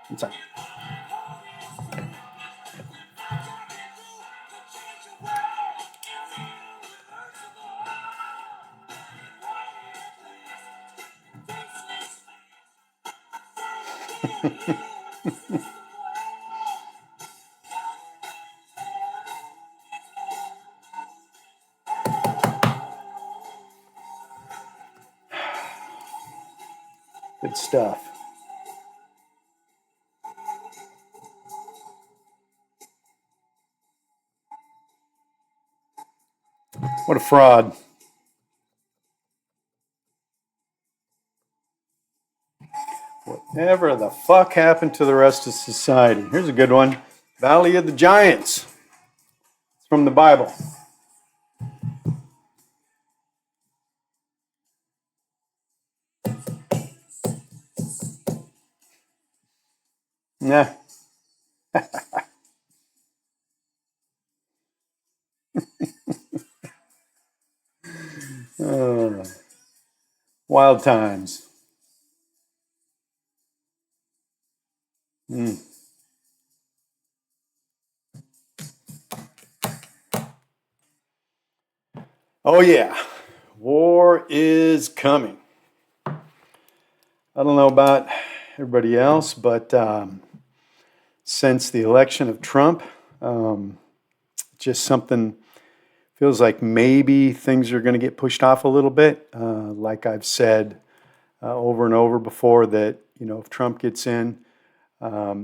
Inside. Good stuff. What a fraud. Whatever the fuck happened to the rest of society? Here's a good one. Valley of the Giants. It's from the Bible. Nah. Uh, wild times. Mm. Oh, yeah. War is coming. I don't know about everybody else, but since the election of Trump, just something feels like maybe things are going to get pushed off a little bit. Like I've said over and over before, that if Trump gets in, I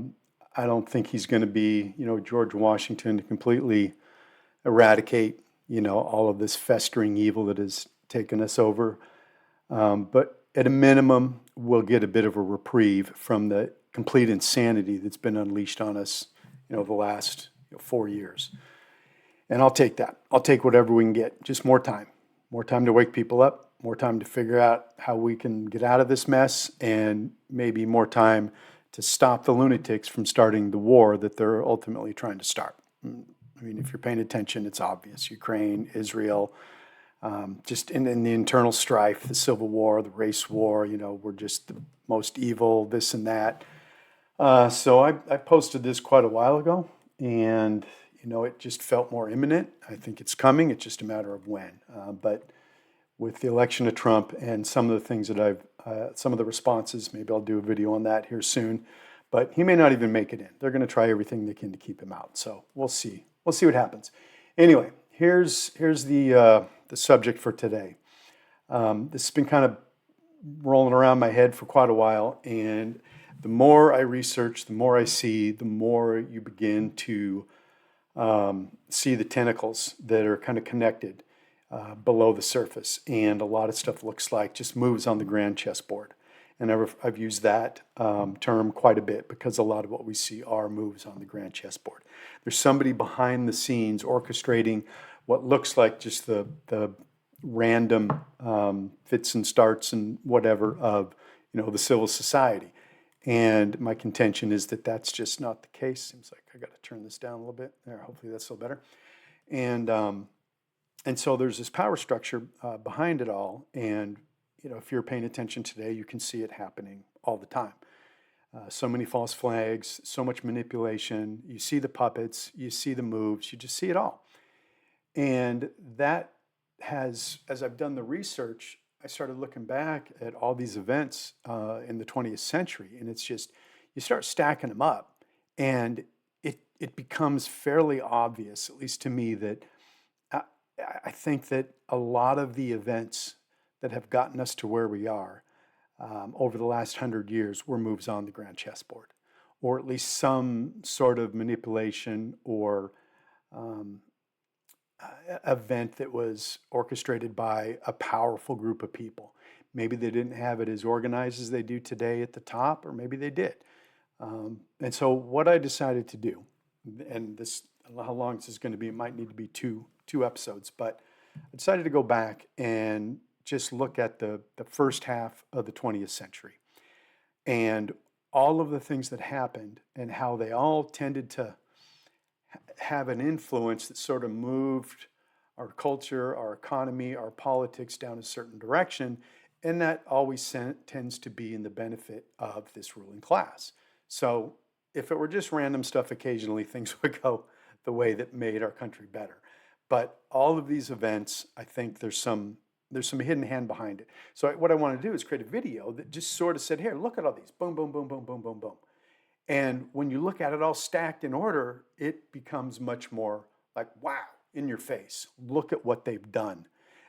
don't think he's going to be George Washington to completely eradicate all of this festering evil that has taken us over. But at a minimum, we'll get a bit of a reprieve from the complete insanity that's been unleashed on us, the last 4 years. And I'll take that. I'll take whatever we can get. Just more time to wake people up, more time to figure out how we can get out of this mess, and maybe more time to stop the lunatics from starting the war that they're ultimately trying to start. I mean, if you're paying attention, it's obvious. Ukraine, Israel, just in the internal strife, the civil war, the race war, we're just the most evil, this and that. So I posted this quite a while ago, and it just felt more imminent. I think it's coming. It's just a matter of when. But with the election of Trump and some of the things that some of the responses, maybe I'll do a video on that here soon. But he may not even make it in. They're going to try everything they can to keep him out. So we'll see. We'll see what happens. Anyway, here's the subject for today. This has been kind of rolling around my head for quite a while, and the more I research, the more I see, the more you begin to see the tentacles that are kind of connected below the surface, and a lot of stuff looks like just moves on the grand chessboard. And I've used that term quite a bit because a lot of what we see are moves on the grand chessboard. There's somebody behind the scenes orchestrating what looks like just the random fits and starts and whatever of the civil society. And my contention is that that's just not the case. Seems like I got to turn this down a little bit there. Hopefully that's a little better. And so there's this power structure behind it all. And if you're paying attention today, you can see it happening all the time. So many false flags, so much manipulation. You see the puppets, you see the moves, you just see it all. And that has, as I've done the research, I started looking back at all these events in the 20th century, and it's just, you start stacking them up, and it becomes fairly obvious, at least to me, that I think that a lot of the events that have gotten us to where we are over the last 100 years were moves on the grand chessboard, or at least some sort of manipulation or event that was orchestrated by a powerful group of people. Maybe they didn't have it as organized as they do today at the top, or maybe they did. And so what I decided to do, and this, how long this is going to be, it might need to be two episodes, but I decided to go back and just look at the first half of the 20th century and all of the things that happened and how they all tended to have an influence that sort of moved our culture, our economy, our politics down a certain direction. And that always tends to be in the benefit of this ruling class. So if it were just random stuff occasionally, things would go the way that made our country better. But all of these events, I think there's some hidden hand behind it. So what I want to do is create a video that just sort of said, here, look at all these, boom, boom, boom, boom, boom, boom, boom. And when you look at it all stacked in order, it becomes much more like, wow, in your face. Look at what they've done.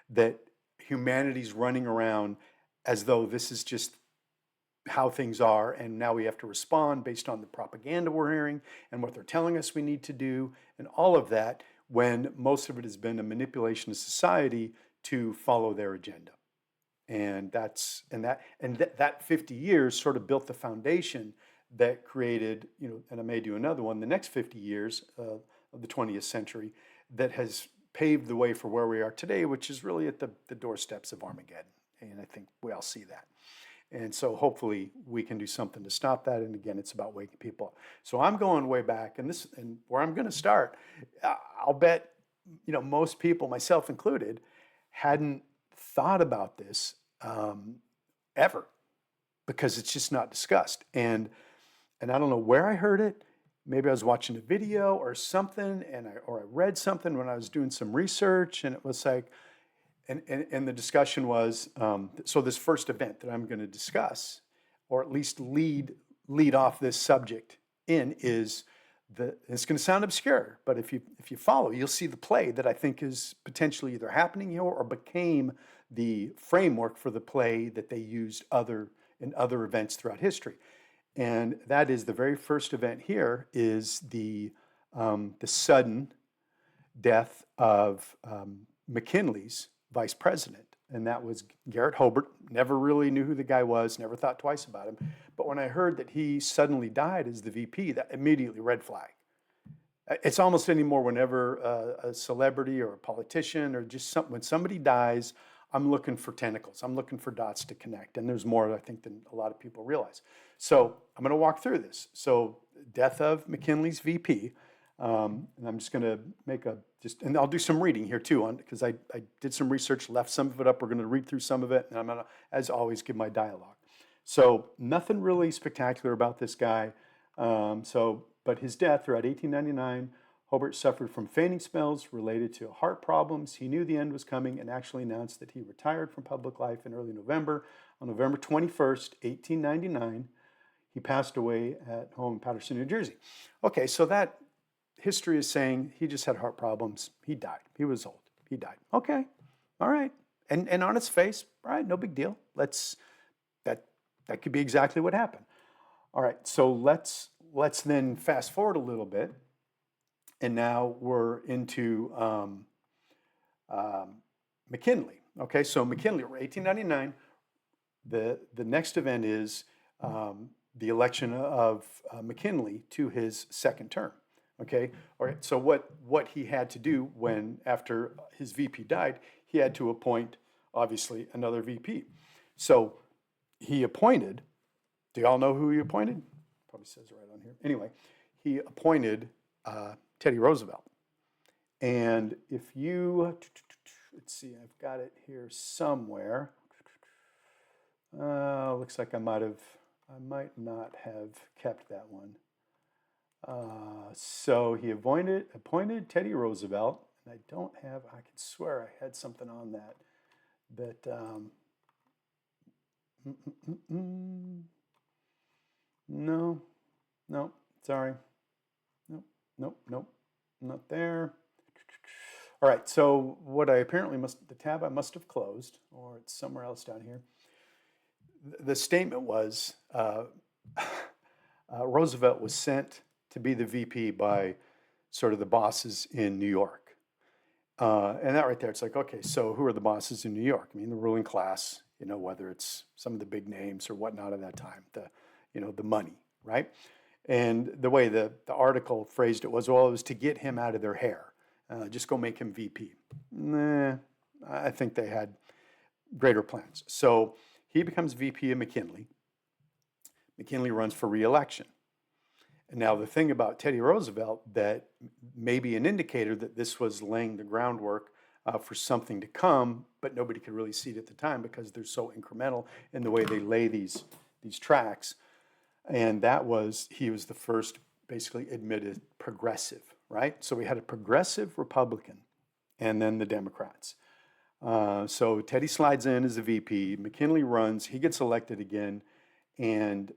That humanity's running around as though this is just how things are, and now we have to respond based on the propaganda we're hearing and what they're telling us we need to do, and all of that, when most of it has been a manipulation of society to follow their agenda. And that 50 years sort of built the foundation that created, and I may do another one, the next 50 years of the 20th century that has paved the way for where we are today, which is really at the doorsteps of Armageddon. And I think we all see that. And so hopefully we can do something to stop that. And again, it's about waking people up. So I'm going way back, and where I'm going to start, I'll bet, most people, myself included, hadn't thought about this ever, because it's just not discussed. And I don't know where I heard it. Maybe I was watching a video or something, or I read something when I was doing some research, and it was like, and the discussion was, so this first event that I'm going to discuss, or at least lead off this subject in, is it's going to sound obscure, but if you follow, you'll see the play that I think is potentially either happening here or became the framework for the play that they used in other events throughout history. And that is, the very first event here is the sudden death of McKinley's vice president. And that was Garrett Hobart. Never really knew who the guy was, never thought twice about him. But when I heard that he suddenly died as the VP, that immediately red flag. It's almost anymore whenever a celebrity or a politician or just when somebody dies, I'm looking for tentacles. I'm looking for dots to connect. And there's more, I think, than a lot of people realize. So I'm going to walk through this. So death of McKinley's VP. And I'm just going to and I'll do some reading here too, because I did some research, left some of it up. We're going to read through some of it, and I'm going to, as always, give my dialogue. So nothing really spectacular about this guy. But his death throughout 1899, Hobart suffered from fainting spells related to heart problems. He knew the end was coming and actually announced that he retired from public life in early November. On November 21st, 1899, he passed away at home in Paterson, New Jersey. Okay, so that history is saying he just had heart problems. He died. He was old. He died. Okay, all right. And on its face, all right, no big deal. That could be exactly what happened. All right, so let's then fast forward a little bit, and now we're into McKinley. Okay, so McKinley, 1899. The next event is the election of McKinley to his second term. Okay, all right. So what he had to do after his VP died, he had to appoint, obviously, another VP. So he appointed. Do y'all know who he appointed? Probably says it right on here. Anyway, he appointed Teddy Roosevelt. And if you, let's see, I've got it here somewhere. Looks like I might not have kept that one. So he appointed Teddy Roosevelt, and I can swear I had something on that. No, sorry. Nope, not there. All right, so what I apparently the tab I must have closed, or it's somewhere else down here. The statement was, Roosevelt was sent to be the VP by sort of the bosses in New York. And that right there, it's like, okay, so who are the bosses in New York? I mean, the ruling class, whether it's some of the big names or whatnot at that time, the money, right? And the way the article phrased it was, well, it was to get him out of their hair. Just go make him VP. Nah, I think they had greater plans. So he becomes VP of McKinley. McKinley runs for re-election. And now the thing about Teddy Roosevelt that may be an indicator that this was laying the groundwork for something to come, but nobody could really see it at the time because they're so incremental in the way they lay these tracks. And he was the first basically admitted progressive, right? So we had a progressive Republican and then the Democrats. So Teddy slides in as a VP, McKinley runs, he gets elected again, and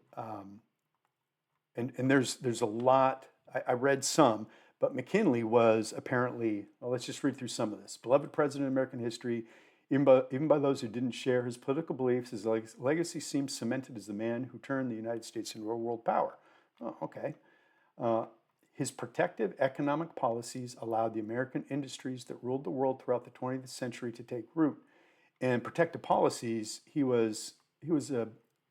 there's a lot, I read some, but McKinley was apparently, well, let's just read through some of this. Beloved president of American history, even by those who didn't share his political beliefs, his legacy seems cemented as the man who turned the United States into a world power. Oh, okay. His protective economic policies allowed the American industries that ruled the world throughout the 20th century to take root. And protective policies, he was a,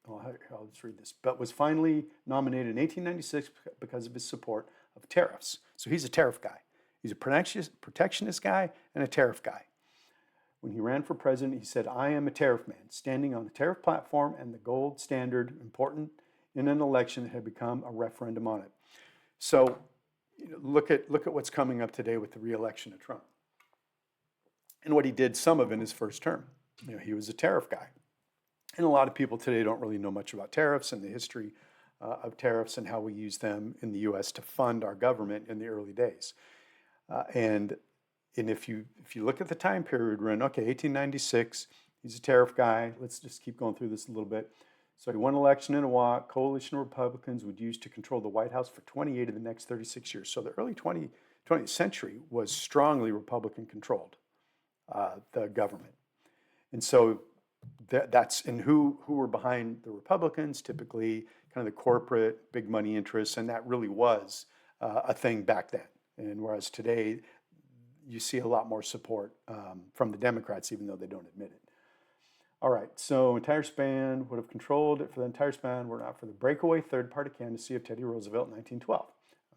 well, I'll just read this, but was finally nominated in 1896 because of his support of tariffs. So he's a tariff guy. He's a protectionist guy and a tariff guy. When he ran for president, he said, I am a tariff man, standing on the tariff platform and the gold standard, important in an election that had become a referendum on it. So look at what's coming up today with the re-election of Trump. And what he did, some of in his first term. He was a tariff guy. And a lot of people today don't really know much about tariffs and the history of tariffs and how we use them in the U.S. to fund our government in the early days. And if you look at the time period, we're in, okay, 1896, he's a tariff guy. Let's just keep going through this a little bit. So he won an election in a walk. Coalition of Republicans would use to control the White House for 28 of the next 36 years. So the early 20th century was strongly Republican controlled, the government. And so and who were behind the Republicans, typically kind of the corporate big money interests, and that really was a thing back then. And whereas today you see a lot more support from the Democrats, even though they don't admit it. All right, so entire span would have controlled it for the entire span were not for the breakaway third-party candidacy of Teddy Roosevelt in 1912.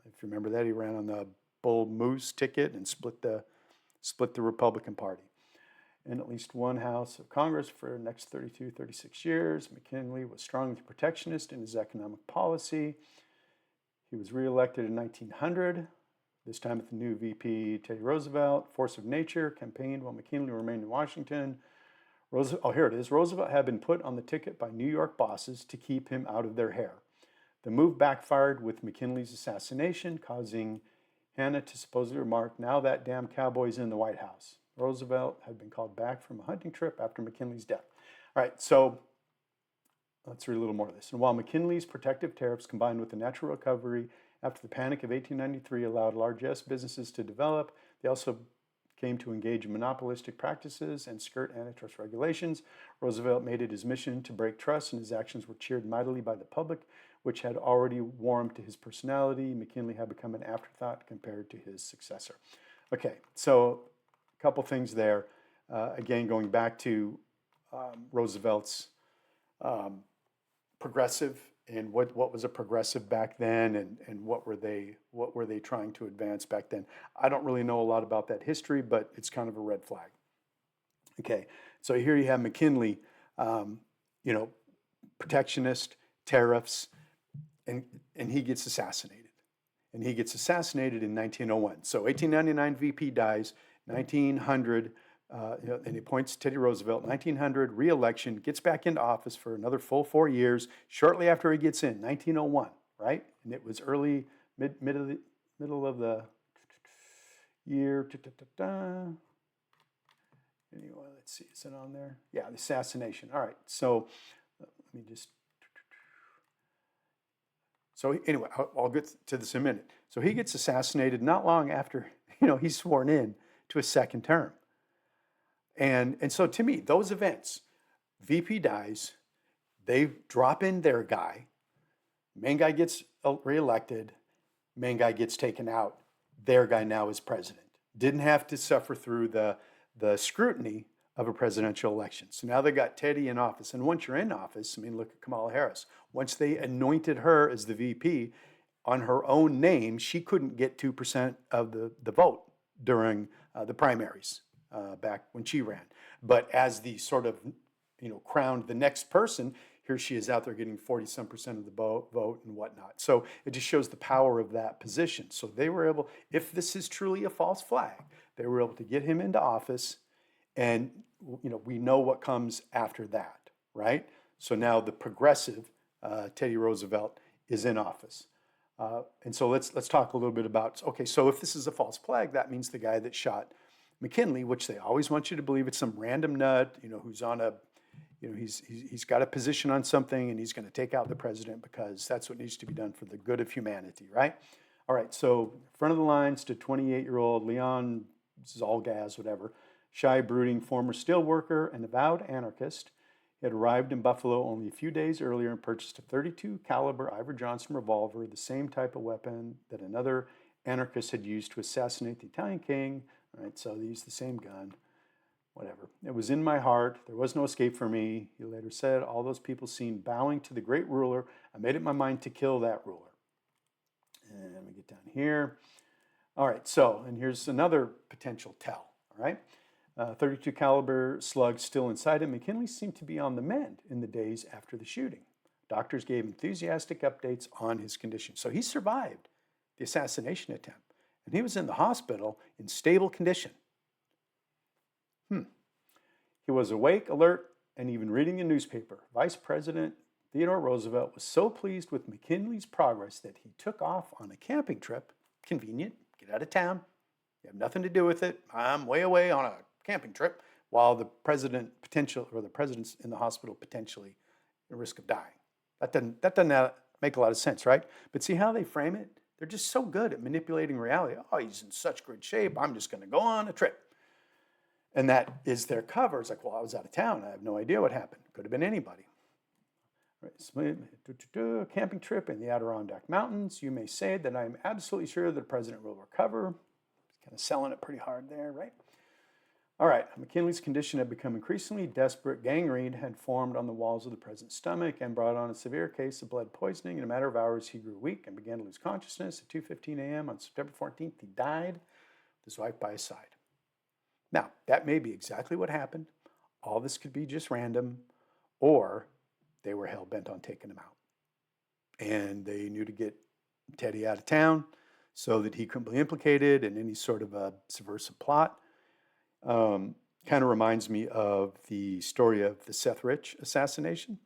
If you remember that, he ran on the Bull Moose ticket and split the Republican Party. In at least one House of Congress for the next 32, 36 years. McKinley was strongly protectionist in his economic policy. He was reelected in 1900, this time with the new VP, Teddy Roosevelt. Force of nature, campaigned while McKinley remained in Washington. Here it is. Roosevelt had been put on the ticket by New York bosses to keep him out of their hair. The move backfired with McKinley's assassination, causing Hannah to supposedly remark, now that damn cowboy's in the White House. Roosevelt had been called back from a hunting trip after McKinley's death. All right, so let's read a little more of this. And while McKinley's protective tariffs combined with the natural recovery after the Panic of 1893 allowed large U.S. businesses to develop, they also came to engage in monopolistic practices and skirt antitrust regulations. Roosevelt made it his mission to break trust, and his actions were cheered mightily by the public, which had already warmed to his personality. McKinley had become an afterthought compared to his successor. Okay, so a couple things there. Again, going back to Roosevelt's progressive and what was a progressive back then, and what were they trying to advance back then. I don't really know a lot about that history, but it's kind of a red flag. Okay, so here you have McKinley, protectionist, tariffs, and he gets assassinated. And he gets assassinated in 1901. So 1899 VP dies, 1900, and he appoints Teddy Roosevelt. 1900, re-election, gets back into office for another full 4 years. Shortly after he gets in, 1901, right? And it was middle of the year. Anyway, let's see, is it on there? Yeah, the assassination. All right, so let me just. So anyway, I'll get to this in a minute. So he gets assassinated not long after, he's sworn in to a second term. And so to me, those events, VP dies, they drop in their guy, main guy gets reelected, main guy gets taken out, their guy now is president. Didn't have to suffer through the scrutiny of a presidential election. So now they got Teddy in office. And once you're in office, look at Kamala Harris. Once they anointed her as the VP, on her own name, she couldn't get 2% of the vote during the primaries back when she ran. But as the sort of, crowned the next person, here she is out there getting 40-some% of the vote and whatnot. So it just shows the power of that position. So they were able, if this is truly a false flag, they were able to get him into office. And, we know what comes after that, right? So now the progressive Teddy Roosevelt is in office. And so let's talk a little bit about, okay, so if this is a false flag, that means the guy that shot McKinley, which they always want you to believe it's some random nut, who's on a, he's got a position on something and he's going to take out the president because that's what needs to be done for the good of humanity, right? All right, so front of the line stood 28-year-old Leon Zalgaz, whatever, shy, brooding, former steel worker and avowed anarchist. He had arrived in Buffalo only a few days earlier and purchased a .32 caliber Iver Johnson revolver, the same type of weapon that another anarchist had used to assassinate the Italian king. All right, so they used the same gun, whatever. It was in my heart. There was no escape for me. He later said, all those people seen bowing to the great ruler. I made it my mind to kill that ruler. And let me get down here. All right, so, and here's another potential tell, all right? .32 caliber slug still inside him. McKinley seemed to be on the mend in the days after the shooting. Doctors gave enthusiastic updates on his condition. So he survived the assassination attempt, and he was in the hospital in stable condition. He was awake, alert, and even reading a newspaper. Vice President Theodore Roosevelt was so pleased with McKinley's progress that he took off on a camping trip. Convenient, get out of town. You have nothing to do with it. I'm way away on a camping trip while the president's in the hospital potentially at risk of dying. That doesn't make a lot of sense, right? But see how they frame it? They're just so good at manipulating reality. Oh, he's in such good shape. I'm just going to go on a trip. And that is their cover. It's like, well, I was out of town. I have no idea what happened. Could have been anybody. Right, so, camping trip in the Adirondack Mountains. You may say that I am absolutely sure that the president will recover. He's kind of selling it pretty hard there, right? All right, McKinley's condition had become increasingly desperate. Gangrene had formed on the walls of the president's stomach and brought on a severe case of blood poisoning. In a matter of hours, he grew weak and began to lose consciousness. At 2:15 a.m. on September 14th, he died with his wife by his side. Now, that may be exactly what happened. All this could be just random, or they were hell-bent on taking him out. And they knew to get Teddy out of town so that he couldn't be implicated in any sort of a subversive plot. Kind of reminds me of the story of the Seth Rich assassination.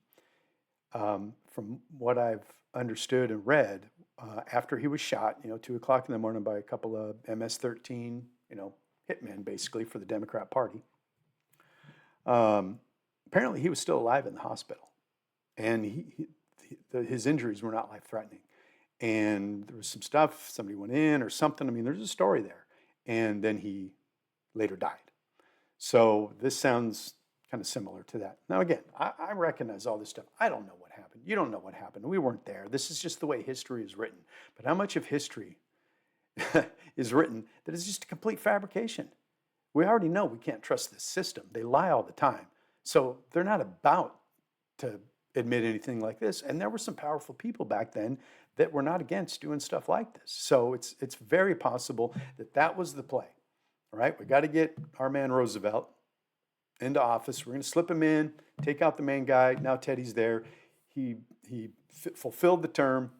From what I've understood and read, after he was shot, 2 o'clock in the morning by a couple of MS-13, hitmen basically for the Democrat Party. Apparently he was still alive in the hospital. And his injuries were not life-threatening. And there was some stuff, somebody went in or something. I mean, there's a story there. And then he later died. So this sounds kind of similar to that. Now, again, I recognize all this stuff. I don't know what happened. You don't know what happened. We weren't there. This is just the way history is written. But how much of history is written that is just a complete fabrication? We already know we can't trust this system. They lie all the time. So they're not about to admit anything like this. And there were some powerful people back then that were not against doing stuff like this. So it's very possible that was the play. All right, we got to get our man Roosevelt into office. We're going to slip him in, take out the main guy. Now Teddy's there. He fulfilled the term,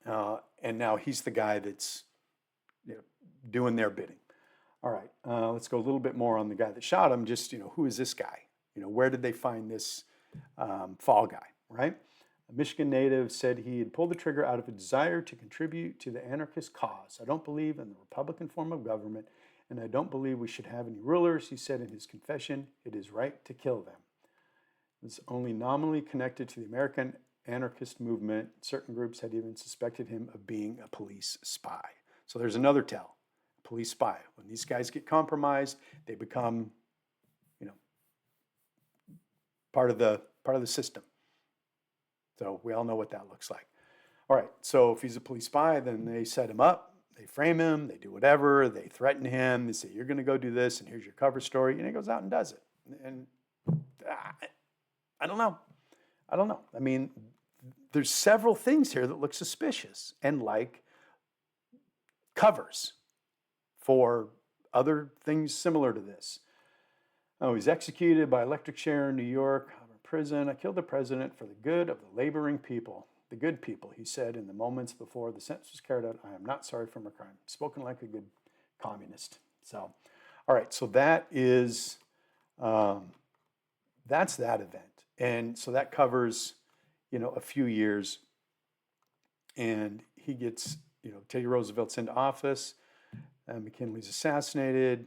and now he's the guy that's doing their bidding. All right, let's go a little bit more on the guy that shot him. Just who is this guy? Where did they find this fall guy? Right? A Michigan native said he had pulled the trigger out of a desire to contribute to the anarchist cause. I don't believe in the Republican form of government, and I don't believe we should have any rulers. He said in his confession, it is right to kill them. It's only nominally connected to the American anarchist movement. Certain groups had even suspected him of being a police spy. So there's another tell, a police spy. When these guys get compromised, they become, part of the system. So we all know what that looks like. All right, so if he's a police spy, then they set him up, they frame him, they do whatever, they threaten him, they say, you're going to go do this, and here's your cover story, and he goes out and does it. And I don't know. I mean, there's several things here that look suspicious and like covers for other things similar to this. Oh, he's executed by electric chair in New York, prison. I killed the president for the good of the laboring people. The good people, he said in the moments before the sentence was carried out. I am not sorry for my crime. Spoken like a good communist. So, all right, so that is, that's that event. And so that covers, a few years and he gets, Teddy Roosevelt's into office, and McKinley's assassinated.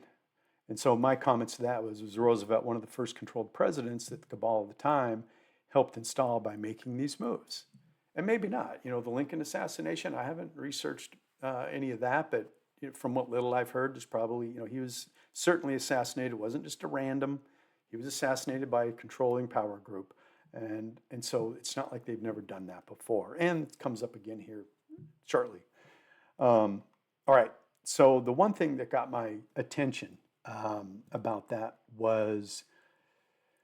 And so my comments to that was Roosevelt one of the first controlled presidents that the cabal of the time helped install by making these moves? And maybe not. The Lincoln assassination, I haven't researched any of that, but from what little I've heard, there's probably, he was certainly assassinated. It wasn't just a random. He was assassinated by a controlling power group. And so it's not like they've never done that before. And it comes up again here shortly. All right. So the one thing that got my attention about that was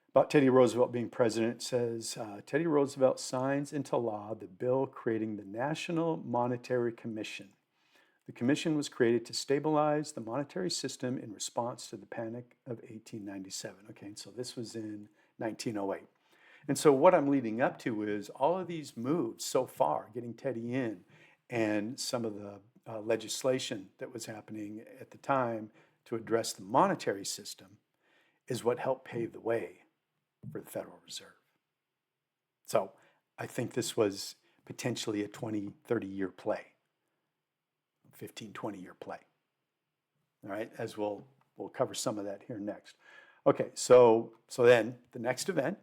about Teddy Roosevelt being president. It says, Teddy Roosevelt signs into law the bill creating the National Monetary Commission. The commission was created to stabilize the monetary system in response to the Panic of 1897. Okay, and so this was in 1908. And so what I'm leading up to is all of these moves so far, getting Teddy in, and some of the legislation that was happening at the time to address the monetary system is what helped pave the way for the Federal Reserve. So I think this was potentially a 20, 30-year play. 15, 20-year play. All right, as we'll cover some of that here next. Okay, so then the next event,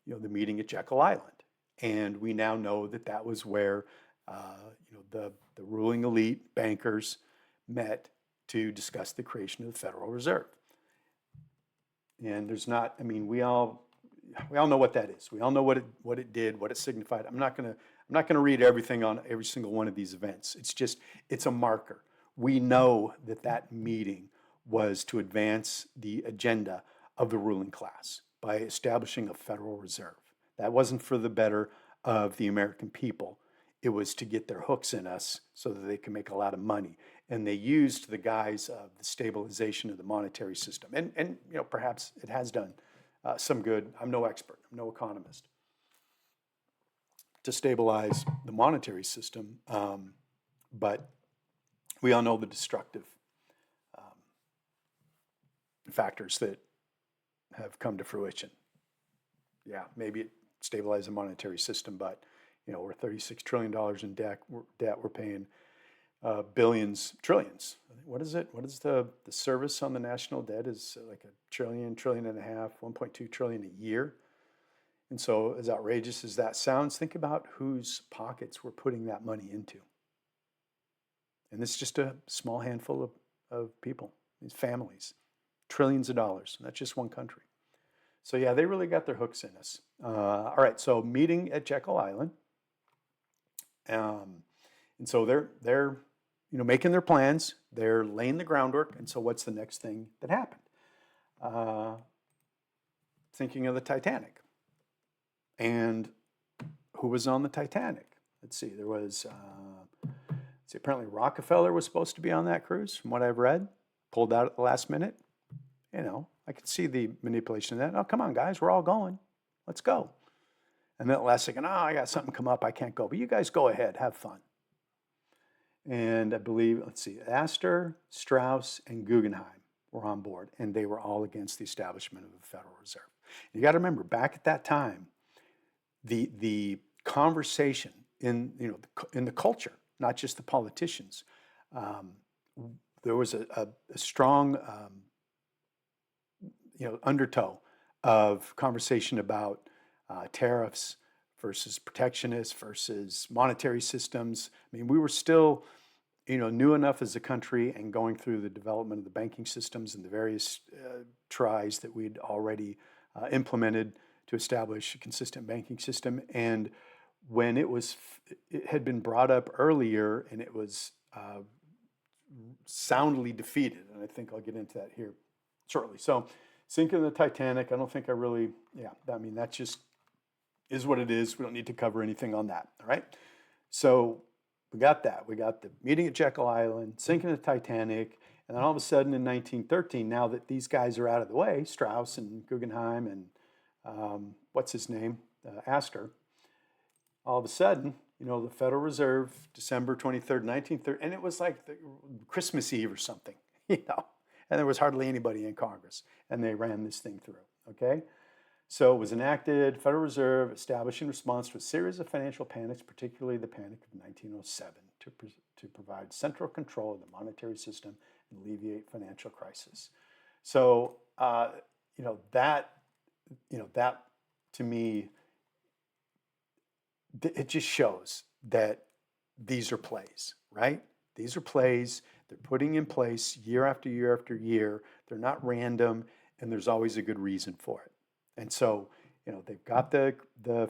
the meeting at Jekyll Island, and we now know that that was where the ruling elite bankers met to discuss the creation of the Federal Reserve. And there's not, I mean, we all know what that is. We all know what it did, what it signified. I'm not gonna read everything on every single one of these events. It's a marker. We know that meeting was to advance the agenda of the ruling class by establishing a Federal Reserve. That wasn't for the better of the American people. It was to get their hooks in us so that they can make a lot of money. And they used the guise of the stabilization of the monetary system. And perhaps it has done some good. I'm no expert. I'm no economist. To stabilize the monetary system, but we all know the destructive factors that have come to fruition. Yeah, maybe it stabilized the monetary system, but we're $36 trillion in debt. We're paying billions, trillions. What is it? What is the service on the national debt? Is like a trillion, trillion and a half, 1.2 trillion a year. And so, as outrageous as that sounds, think about whose pockets we're putting that money into. And it's just a small handful of people, these families, trillions of dollars. And that's just one country. So yeah, they really got their hooks in us. All right, so meeting at Jekyll Island. And so they're making their plans. They're laying the groundwork. And so what's the next thing that happened? Thinking of the Titanic. And who was on the Titanic? Let's see, there was, apparently Rockefeller was supposed to be on that cruise, from what I've read, pulled out at the last minute. I could see the manipulation of that. Oh, come on, guys, we're all going. Let's go. And then at the last second, I got something come up, I can't go. But you guys go ahead, have fun. And I believe, Astor, Strauss, and Guggenheim were on board, and they were all against the establishment of the Federal Reserve. You got to remember, back at that time, the conversation in the culture, not just the politicians, there was a strong undertow of conversation about tariffs versus protectionists versus monetary systems. I mean, we were still new enough as a country and going through the development of the banking systems and the various tries that we'd already implemented to establish a consistent banking system. And when it had been brought up earlier and it was soundly defeated, and I think I'll get into that here shortly. So sinking the Titanic, I don't think that just is what it is. We don't need to cover anything on that, all right? So we got that. We got the meeting at Jekyll Island, sinking the Titanic, and then all of a sudden in 1913, now that these guys are out of the way, Strauss and Guggenheim and what's his name, Astor, all of a sudden, the Federal Reserve, December 23rd, 1930, and it was like Christmas Eve or something, and there was hardly anybody in Congress, and they ran this thing through, okay? So it was enacted, Federal Reserve established in response to a series of financial panics, particularly the Panic of 1907, to provide central control of the monetary system and alleviate financial crisis. So, that to me, it just shows that these are plays, right? These are plays. They're putting in place year after year after year. They're not random, and there's always a good reason for it. And so, they've got the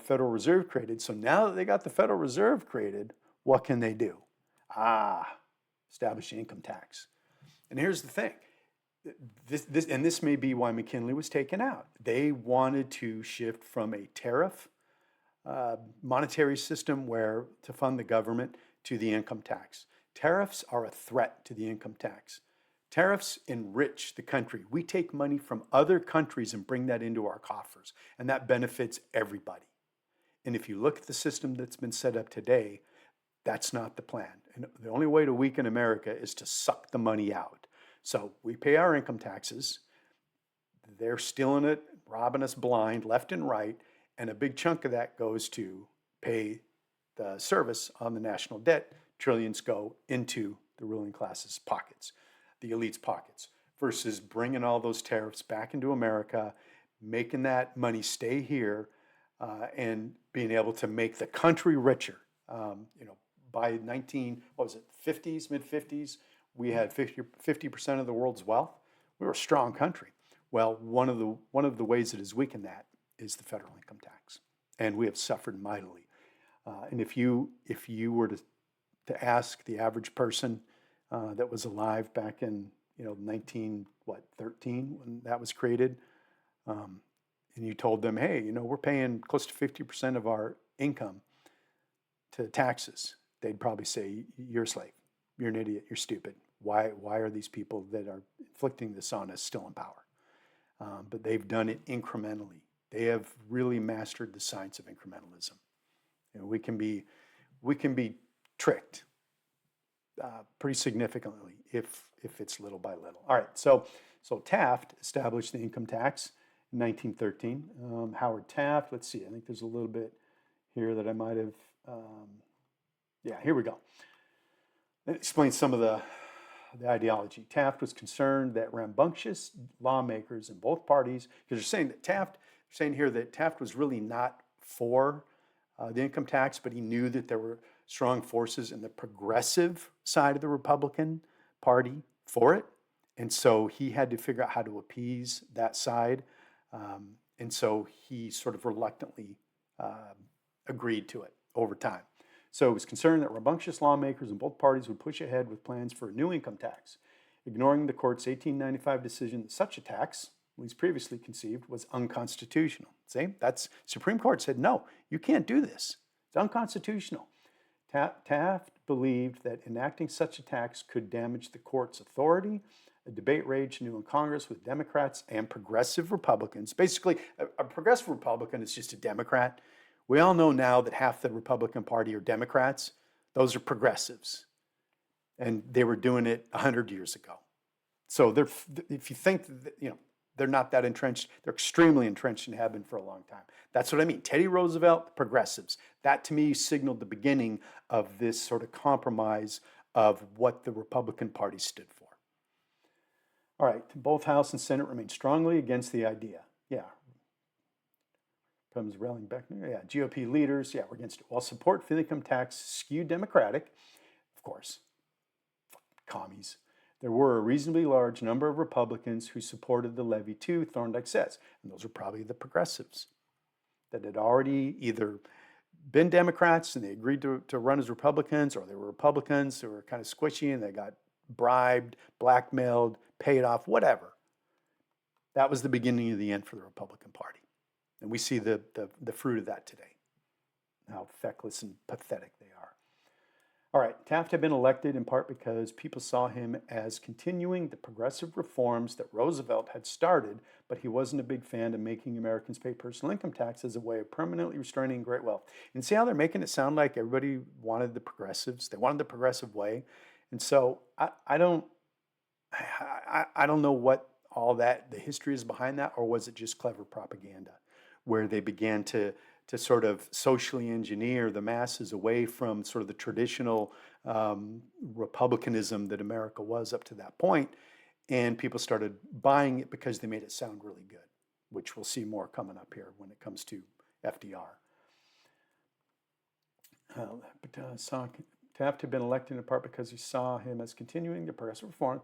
Federal Reserve created. So now that they got the Federal Reserve created, what can they do? Establish the income tax. And here's the thing. This may be why McKinley was taken out. They wanted to shift from a tariff monetary system to fund the government to the income tax. Tariffs are a threat to the income tax. Tariffs enrich the country. We take money from other countries and bring that into our coffers, and that benefits everybody. And if you look at the system that's been set up today, that's not the plan. And the only way to weaken America is to suck the money out. So we pay our income taxes. They're stealing it, robbing us blind, left and right, and a big chunk of that goes to pay the service on the national debt. Trillions go into the ruling class's pockets, the elite's pockets, versus bringing all those tariffs back into America, making that money stay here, and being able to make the country richer. By 50s, mid 50s, we had 50% of the world's wealth. We were a strong country. Well, one of the ways that has weakened that is the federal income tax, and we have suffered mightily. And if you were to ask the average person that was alive back in 1913 when that was created, and you told them, hey, we're paying close to 50% of our income to taxes, they'd probably say, you're a slave, you're an idiot, you're stupid. Why are these people that are inflicting this on us still in power? But they've done it incrementally. They have really mastered the science of incrementalism. We can be tricked pretty significantly if it's little by little. All right, so Taft established the income tax in 1913. Howard Taft, let's see, I think there's a little bit here that I might have, here we go. It explains some of the ideology. Taft was concerned that rambunctious lawmakers in both parties, because they're saying here that Taft was really not for the income tax, but he knew that there were strong forces in the progressive side of the Republican Party for it. And so he had to figure out how to appease that side. And so he sort of reluctantly agreed to it over time. So he was concerned that rambunctious lawmakers in both parties would push ahead with plans for a new income tax, ignoring the court's 1895 decision that such a tax, at least previously conceived, was unconstitutional. See, Supreme Court said, no, you can't do this. It's unconstitutional. Taft believed that enacting such a tax could damage the court's authority. A debate raged anew in Congress with Democrats and progressive Republicans. Basically, a progressive Republican is just a Democrat. We all know now that half the Republican Party are Democrats. Those are progressives. And they were doing it 100 years ago. So if you think that, they're not that entrenched, they're extremely entrenched and have been for a long time. That's what I mean. Teddy Roosevelt, progressives. That to me signaled the beginning of this sort of compromise of what the Republican Party stood for. All right, both House and Senate remained strongly against the idea. Comes railing back. GOP leaders, we're against it. While support for the income tax skewed Democratic, of course, commies, there were a reasonably large number of Republicans who supported the levy too, Thorndike says. And those are probably the progressives that had already either been Democrats and they agreed to run as Republicans, or they were Republicans who were kind of squishy and they got bribed, blackmailed, paid off, whatever. That was the beginning of the end for the Republican Party. And we see the fruit of that today, how feckless and pathetic they are. All right, Taft had been elected in part because people saw him as continuing the progressive reforms that Roosevelt had started, but he wasn't a big fan of making Americans pay personal income tax as a way of permanently restraining great wealth. And see how they're making it sound like everybody wanted the progressives? They wanted the progressive way. And so I don't know what all that, the history is behind that, or was it just clever propaganda? where they began to sort of socially engineer the masses away from sort of the traditional republicanism that America was up to that point. And people started buying it because they made it sound really good, which we'll see more coming up here when it comes to FDR. Taft had been elected in part because he saw him as continuing the progressive reform.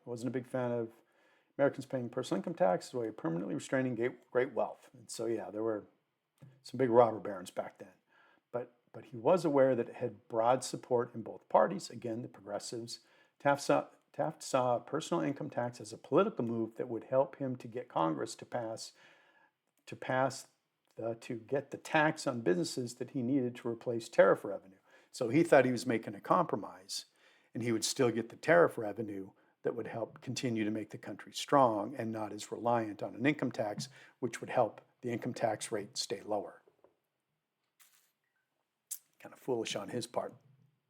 Wasn't a big fan of Americans paying personal income tax as a way of permanently restraining great wealth. And so, yeah, there were some big robber barons back then. But he was aware that it had broad support in both parties, again, the progressives. Taft saw personal income tax as a political move that would help him to get Congress to get the tax on businesses that he needed to replace tariff revenue. So he thought he was making a compromise, and he would still get the tariff revenue that would help continue to make the country strong and not as reliant on an income tax, which would help the income tax rate stay lower. Kind of foolish on his part,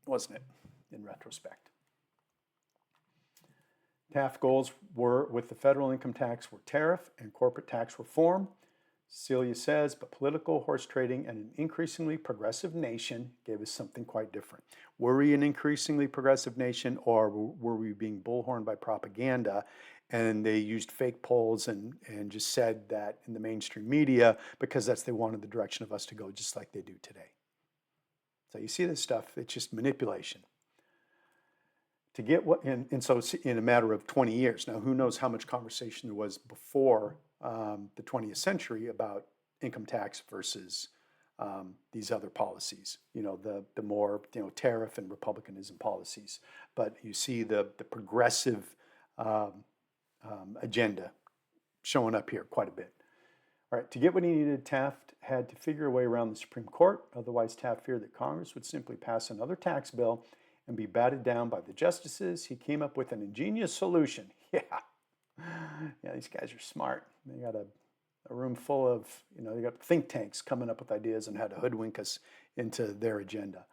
wasn't it, in retrospect? Taft's goals with the federal income tax were tariff and corporate tax reform. Celia says, but political horse trading and an increasingly progressive nation gave us something quite different. Were we an increasingly progressive nation, or were we being bullhorned by propaganda? And they used fake polls and just said that in the mainstream media because they wanted the direction of us to go, just like they do today. So you see this stuff, it's just manipulation. To get and so in a matter of 20 years, now who knows how much conversation there was before the 20th century about income tax versus these other policies, the more tariff and republicanism policies. But you see the progressive agenda showing up here quite a bit. All right, to get what he needed, Taft had to figure a way around the Supreme Court. Otherwise, Taft feared that Congress would simply pass another tax bill and be batted down by the justices. He came up with an ingenious solution. Yeah, these guys are smart. They got a room full of, they got think tanks coming up with ideas on how to hoodwink us into their agenda.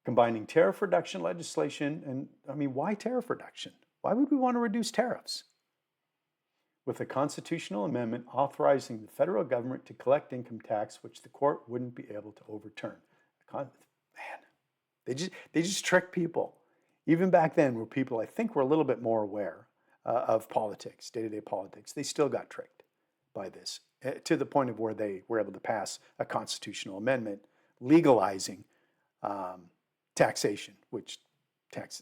Combining tariff reduction legislation, and why tariff reduction? Why would we want to reduce tariffs? With a constitutional amendment authorizing the federal government to collect income tax, which the court wouldn't be able to overturn. Man, they just trick people. Even back then, where people, I think, were a little bit more aware of politics, day-to-day politics, they still got tricked by this, to the point of where they were able to pass a constitutional amendment legalizing taxation, which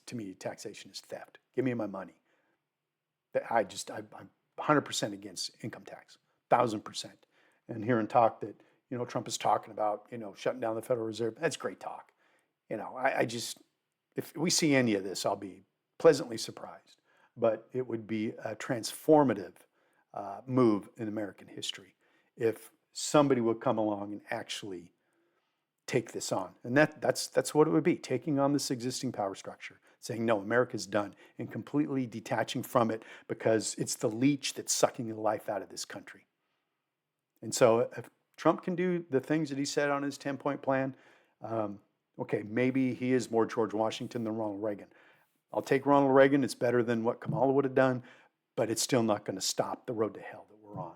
to me, taxation is theft. Give me my money. I'm 100% against income tax, 1,000%. And hearing talk that, Trump is talking about, shutting down the Federal Reserve, that's great talk. If we see any of this, I'll be pleasantly surprised. But it would be a transformative move in American history if somebody would come along and actually take this on. And that's what it would be, taking on this existing power structure, saying, no, America's done, and completely detaching from it because it's the leech that's sucking the life out of this country. And so if Trump can do the things that he said on his 10-point plan, okay, maybe he is more George Washington than Ronald Reagan. I'll take Ronald Reagan. It's better than what Kamala would have done, but it's still not going to stop the road to hell that we're on.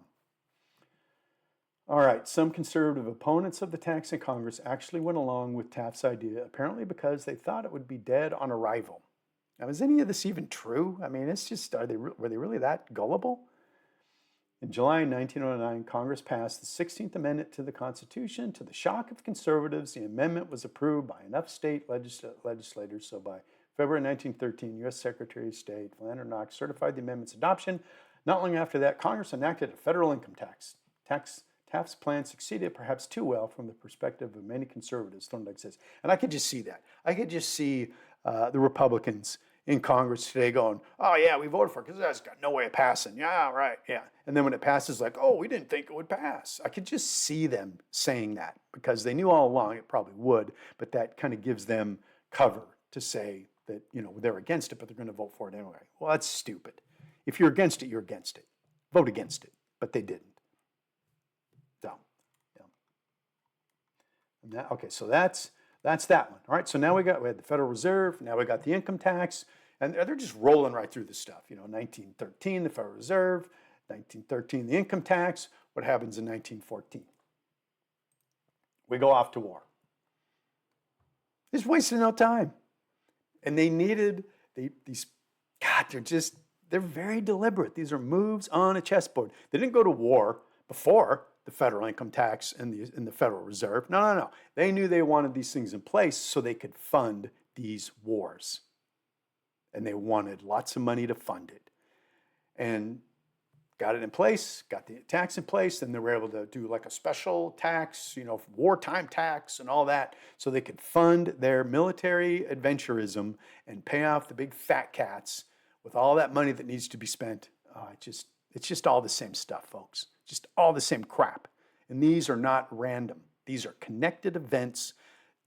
All right, some conservative opponents of the tax in Congress actually went along with Taft's idea, apparently because they thought it would be dead on arrival. Now, is any of this even true? It's just, were they really that gullible? In July 1909, Congress passed the 16th Amendment to the Constitution. To the shock of conservatives, the amendment was approved by enough state legislators, so by February 1913, U.S. Secretary of State Philander Knox certified the amendment's adoption. Not long after that, Congress enacted a federal income tax. Taft's plan succeeded perhaps too well from the perspective of many conservatives, Thorndike says. And I could just see that. I could just see the Republicans in Congress today going, oh, yeah, we voted for it because that's got no way of passing. Yeah, right, yeah. And then when it passes, like, oh, we didn't think it would pass. I could just see them saying that because they knew all along it probably would, but that kind of gives them cover to say that, they're against it, but they're going to vote for it anyway. Well, that's stupid. If you're against it, you're against it. Vote against it. But they didn't. So, yeah. Okay, so that's that one. All right, so now we had the Federal Reserve, now we got the income tax, and they're just rolling right through this stuff. 1913, the Federal Reserve, 1913, the income tax. What happens in 1914? We go off to war. Just wasting no time. And they needed these, God, they're very deliberate. These are moves on a chessboard. They didn't go to war before the federal income tax and the Federal Reserve. No. They knew they wanted these things in place so they could fund these wars. And they wanted lots of money to fund it. And got it in place, got the tax in place, and they were able to do like a special tax, wartime tax and all that, so they could fund their military adventurism and pay off the big fat cats with all that money that needs to be spent. It's just all the same stuff, folks. Just all the same crap. And these are not random. These are connected events,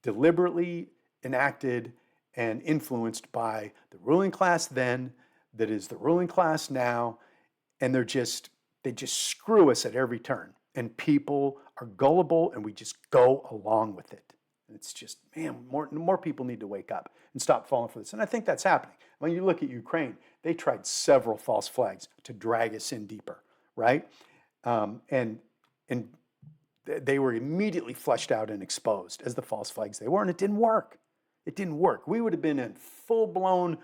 deliberately enacted and influenced by the ruling class then, that is the ruling class now. And they just screw us at every turn. And people are gullible and we just go along with it. And it's just, man, more people need to wake up and stop falling for this. And I think that's happening. When you look at Ukraine, they tried several false flags to drag us in deeper, right? And they were immediately flushed out and exposed as the false flags they were, and it didn't work. It didn't work. We would have been in full-blown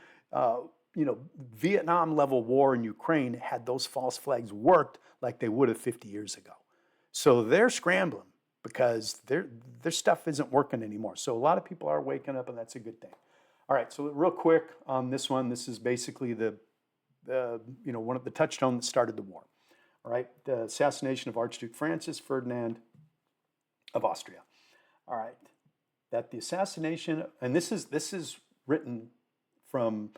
Vietnam-level war in Ukraine had those false flags worked like they would have 50 years ago. So they're scrambling because their stuff isn't working anymore. So a lot of people are waking up, and that's a good thing. All right, so real quick on this one, this is basically one of the touchstone that started the war. All right, the assassination of Archduke Francis Ferdinand of Austria. All right, that the assassination, and this is written from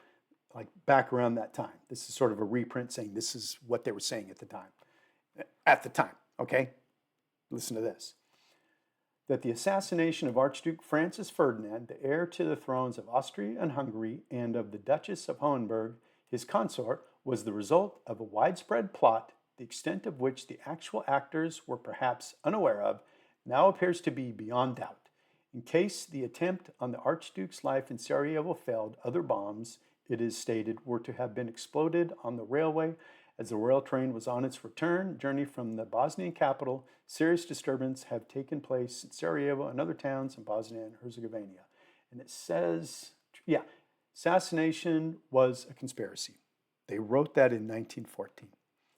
like back around that time. This is sort of a reprint saying this is what they were saying at the time. At the time, okay? Listen to this. That the assassination of Archduke Francis Ferdinand, the heir to the thrones of Austria and Hungary, and of the Duchess of Hohenberg, his consort, was the result of a widespread plot, the extent of which the actual actors were perhaps unaware of, now appears to be beyond doubt. In case the attempt on the Archduke's life in Sarajevo failed, other bombs, it is stated, were to have been exploded on the railway as the royal train was on its return journey from the Bosnian capital. Serious disturbances have taken place in Sarajevo and other towns in Bosnia and Herzegovina. And it says, assassination was a conspiracy. They wrote that in 1914.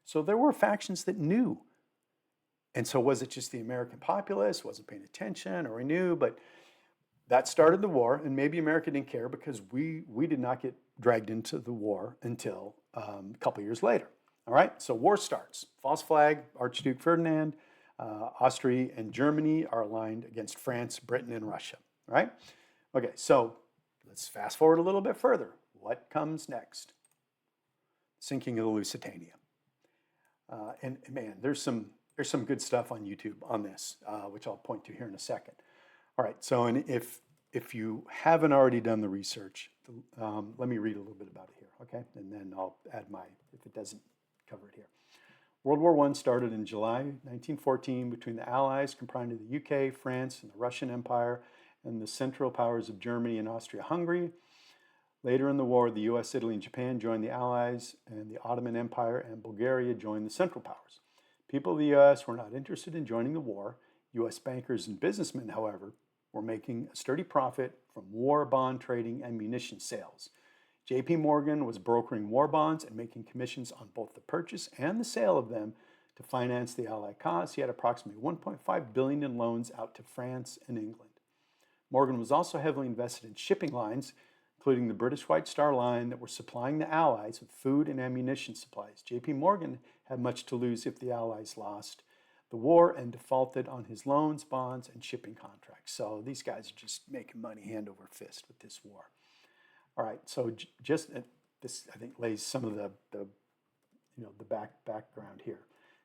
So there were factions that knew. And so was it just the American populace, wasn't paying attention, or we knew, but that started the war, and maybe America didn't care because we did not get dragged into the war until a couple years later. All right, so war starts. False flag, Archduke Ferdinand, Austria and Germany are aligned against France, Britain, and Russia. All right? Okay, so let's fast forward a little bit further. What comes next? Sinking of the Lusitania. And man, there's some good stuff on YouTube on this, which I'll point to here in a second. All right, so and if you haven't already done the research, let me read a little bit about it here, okay? And then I'll add if it doesn't cover it here. World War I started in July 1914 between the Allies comprising the UK, France, and the Russian Empire, and the Central Powers of Germany and Austria-Hungary. Later in the war, the US, Italy, and Japan joined the Allies, and the Ottoman Empire and Bulgaria joined the Central Powers. People of the US were not interested in joining the war. US bankers and businessmen, however, were making a sturdy profit from war bond trading and munition sales. J.P. Morgan was brokering war bonds and making commissions on both the purchase and the sale of them to finance the Allied cause. He had approximately $1.5 billion in loans out to France and England. Morgan was also heavily invested in shipping lines, including the British White Star Line, that were supplying the Allies with food and ammunition supplies. J.P. Morgan had much to lose if the Allies lost the war and defaulted on his loans, bonds, and shipping contracts. So these guys are just making money hand over fist with this war. All right, so just this, I think, lays some of the background here.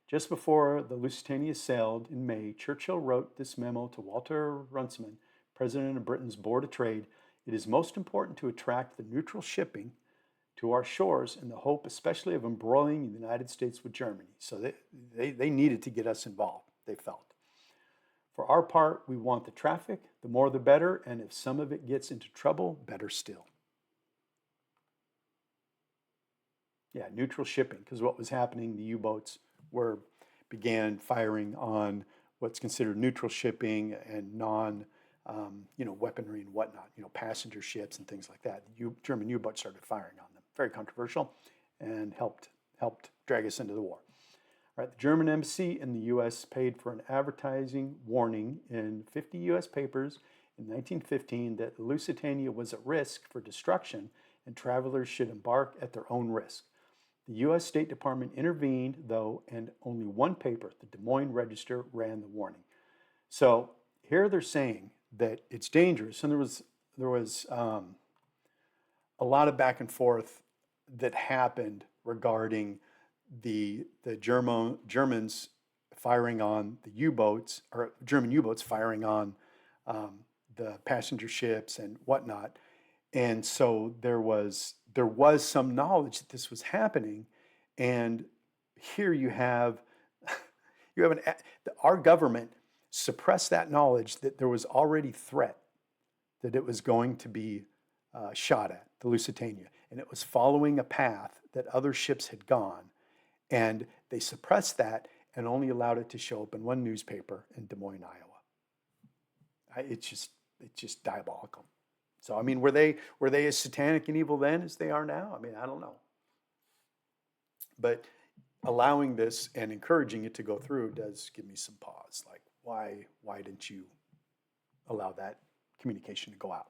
Just before the Lusitania sailed in May, Churchill wrote this memo to Walter Runciman, president of Britain's Board of Trade. It is most important to attract the neutral shipping to our shores in the hope especially of embroiling the United States with Germany. So they needed to get us involved, they felt. For our part, we want the traffic, the more the better, and if some of it gets into trouble, better still. Yeah, neutral shipping, because what was happening, the U-boats were began firing on what's considered neutral shipping and weaponry and whatnot, passenger ships and things like that. German U-boats started firing on them. Very controversial and helped drag us into the war. All right, the German embassy in the U.S. paid for an advertising warning in 50 U.S. papers in 1915 that the Lusitania was at risk for destruction and travelers should embark at their own risk. The U.S. State Department intervened, though, and only one paper, the Des Moines Register, ran the warning. So here they're saying that it's dangerous, and there was a lot of back and forth that happened regarding the Germans firing on the U-boats, or German U-boats firing on the passenger ships and whatnot. And so there was some knowledge that this was happening, and here you have our government suppressed that knowledge that there was already threat that it was going to be shot at, the Lusitania, and it was following a path that other ships had gone, and they suppressed that and only allowed it to show up in one newspaper in Des Moines, Iowa. It's just diabolical. So, I mean, were they as satanic and evil then as they are now? I mean, I don't know. But allowing this and encouraging it to go through does give me some pause. Like, why didn't you allow that communication to go out?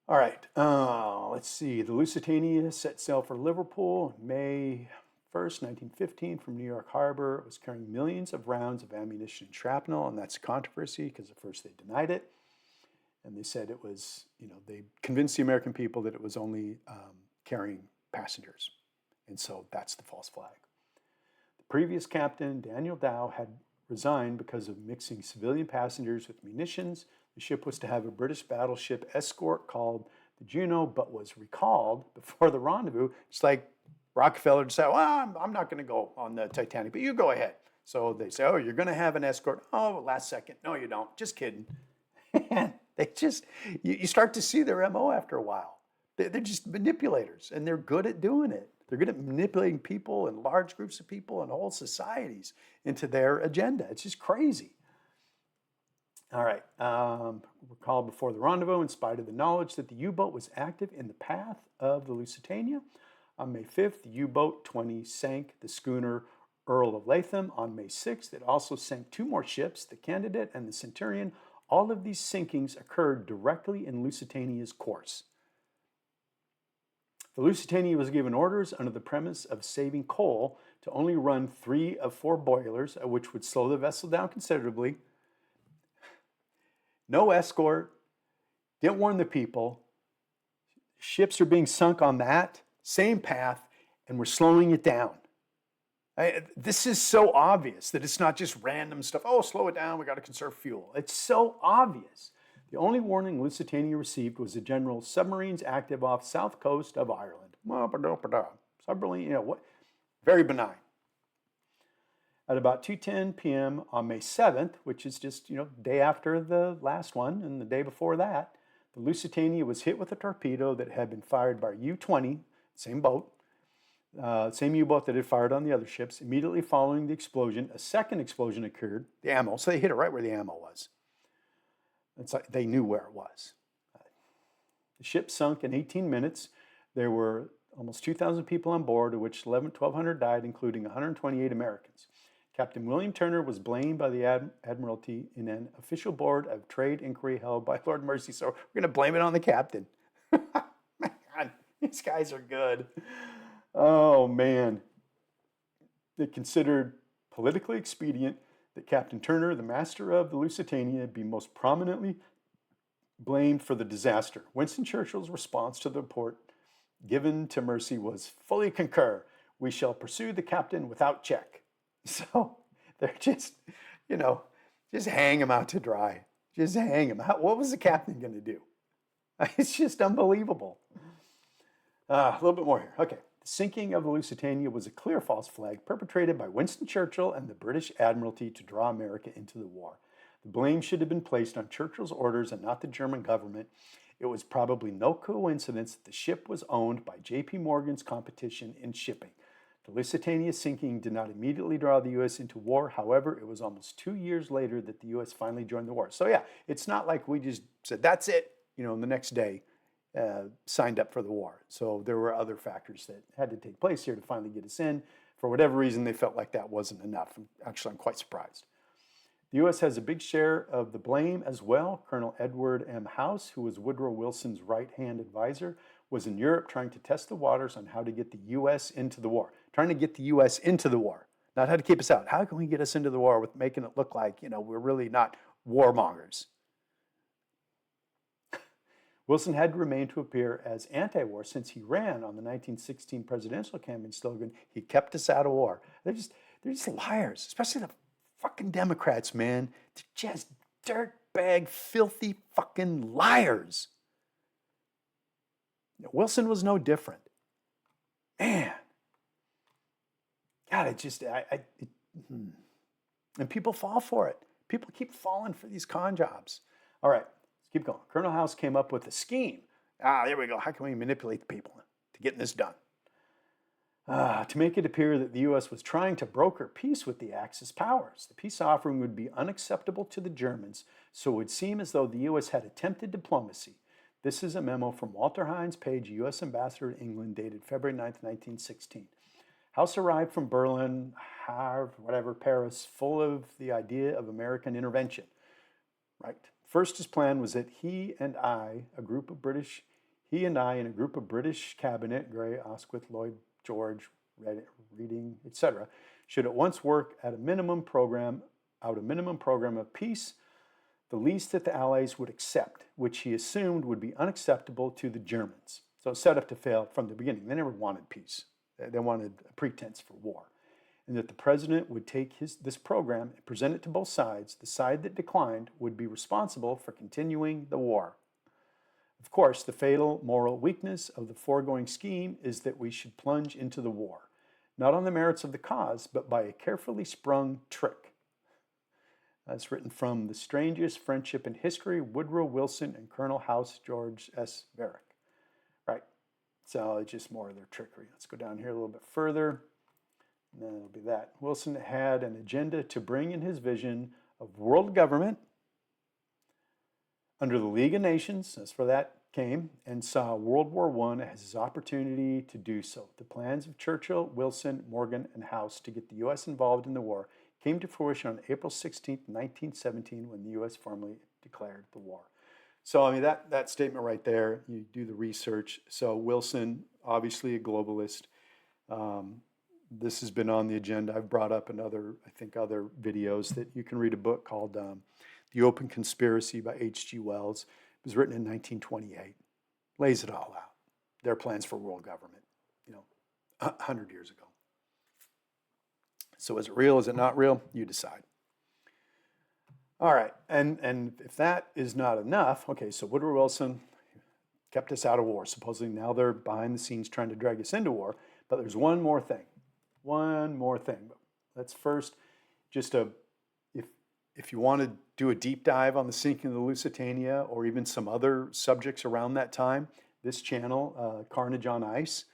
All right, let's see. The Lusitania set sail for Liverpool May 1st, 1915 from New York Harbor. It was carrying millions of rounds of ammunition and shrapnel, and that's a controversy because at first they denied it. And they said it was, they convinced the American people that it was only carrying passengers. And so that's the false flag. The previous captain, Daniel Dow, had resigned because of mixing civilian passengers with munitions. The ship was to have a British battleship escort called the Juno, but was recalled before the rendezvous. It's like Rockefeller decided, well, I'm not going to go on the Titanic, but you go ahead. So they say, oh, you're going to have an escort. Oh, last second. No, you don't. Just kidding. You start to see their MO after a while. They're just manipulators, and they're good at doing it. They're good at manipulating people and large groups of people and whole societies into their agenda. It's just crazy. All right. We're called before the rendezvous in spite of the knowledge that the U-boat was active in the path of the Lusitania. On May 5th, the U-boat 20 sank the schooner Earl of Latham. On May 6th, it also sank two more ships, the Candidate and the Centurion. All of these sinkings occurred directly in Lusitania's course. The Lusitania was given orders under the premise of saving coal to only run 3 of 4 boilers, which would slow the vessel down considerably. No escort, didn't warn the people. Ships are being sunk on that same path, and we're slowing it down. This is so obvious that it's not just random stuff. Oh, slow it down. We got to conserve fuel. It's so obvious. The only warning Lusitania received was the general submarines active off south coast of Ireland. Submarine, very benign. At about 2:10 p.m. on May 7th, which is just, day after the last one and the day before that, the Lusitania was hit with a torpedo that had been fired by U-20, same boat, same U-boat that had fired on the other ships. Immediately following the explosion, a second explosion occurred, the ammo. So they hit it right where the ammo was. It's like they knew where it was. The ship sunk in 18 minutes. There were almost 2,000 people on board, of which 1,200 died, including 128 Americans. Captain William Turner was blamed by the Admiralty in an official board of trade inquiry held by Lord Mercy. So we're going to blame it on the captain. Man, these guys are good. Oh, man. They considered politically expedient that Captain Turner, the master of the Lusitania, be most prominently blamed for the disaster. Winston Churchill's response to the report given to Mercy was fully concur. We shall pursue the captain without check. So they're just, just hang him out to dry. Just hang him. What was the captain going to do? It's just unbelievable. A little bit more here. Okay. The sinking of the Lusitania was a clear false flag perpetrated by Winston Churchill and the British Admiralty to draw America into the war. The blame should have been placed on Churchill's orders and not the German government. It was probably no coincidence that the ship was owned by J.P. Morgan's competition in shipping. The Lusitania sinking did not immediately draw the U.S. into war. However, it was almost 2 years later that the U.S. finally joined the war. So yeah, it's not like we just said, that's it, and the next day signed up for the war. So there were other factors that had to take place here to finally get us in. For whatever reason, they felt like that wasn't enough. Actually, I'm quite surprised. The U.S. has a big share of the blame as well. Colonel Edward M. House, who was Woodrow Wilson's right-hand advisor, was in Europe trying to test the waters on how to get the U.S. into the war. Trying to get the U.S. into the war, not how to keep us out. How can we get us into the war with making it look like, we're really not warmongers? Wilson had to remain to appear as anti-war since he ran on the 1916 presidential campaign slogan, "He kept us out of war." They're just liars, especially the fucking Democrats, man. They're just dirtbag, filthy fucking liars. Wilson was no different. Man. God, and people fall for it. People keep falling for these con jobs. All right, let's keep going. Colonel House came up with a scheme. There we go. How can we manipulate the people to getting this done? To make it appear that the U.S. was trying to broker peace with the Axis powers. The peace offering would be unacceptable to the Germans, so it would seem as though the U.S. had attempted diplomacy. This is a memo from Walter Hines Page, U.S. Ambassador to England, dated February 9, 1916. House arrived from Berlin, Paris, full of the idea of American intervention. Right. First, his plan was that he and I, in a group of British cabinet, Grey, Asquith, Lloyd, George, Reading, etc., should at once work out a minimum program of peace, the least that the Allies would accept, which he assumed would be unacceptable to the Germans. So it was set up to fail from the beginning. They never wanted peace. They wanted a pretense for war. And that the president would take this program and present it to both sides. The side that declined would be responsible for continuing the war. Of course, the fatal moral weakness of the foregoing scheme is that we should plunge into the war, not on the merits of the cause, but by a carefully sprung trick. That's written from The Strangest Friendship in History, Woodrow Wilson and Colonel House George S. Varick. Right, so it's just more of their trickery. Let's go down here a little bit further, and then it'll be that. Wilson had an agenda to bring in his vision of world government under the League of Nations, that's where that came, and saw World War I as his opportunity to do so. The plans of Churchill, Wilson, Morgan, and House to get the U.S. involved in the war came to fruition on April 16, 1917, when the U.S. formally declared the war. So, I mean, that statement right there, you do the research. So Wilson, obviously a globalist. This has been on the agenda. I've brought up in other videos that you can read a book called The Open Conspiracy by H.G. Wells. It was written in 1928. Lays it all out. Their plans for world government, 100 years ago. So is it real? Is it not real? You decide. All right, and if that is not enough, okay, so Woodrow Wilson kept us out of war. Supposedly now they're behind the scenes trying to drag us into war. But there's one more thing. Let's first just if you want to do a deep dive on the sinking of the Lusitania or even some other subjects around that time, this channel, Carnage on Ice,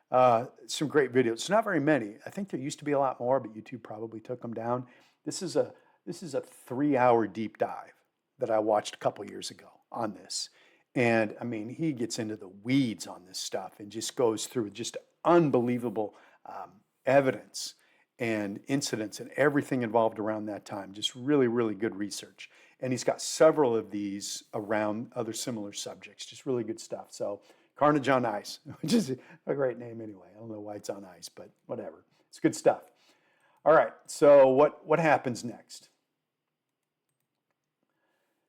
some great videos. It's not very many. I think there used to be a lot more, but YouTube probably took them down. This is a 3-hour deep dive that I watched a couple years ago on this. And I mean, he gets into the weeds on this stuff and just goes through just unbelievable evidence and incidents and everything involved around that time. Just really, really good research. And he's got several of these around other similar subjects. Just really good stuff. So Carnage on Ice, which is a great name anyway. I don't know why it's on ice, but whatever. It's good stuff. All right, so what happens next?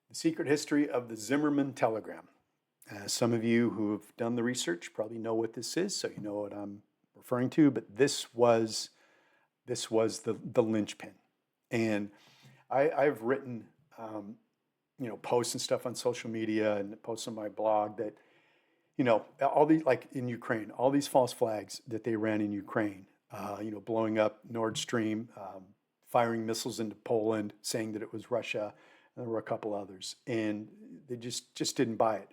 The secret history of the Zimmerman telegram. Some of you who have done the research probably know what this is, so you know what I'm referring to, but this was the linchpin. And I've written posts and stuff on social media and posts on my blog that, all these, like in Ukraine, all these false flags that they ran in Ukraine, blowing up Nord Stream, firing missiles into Poland, saying that it was Russia, and there were a couple others, and they just didn't buy it.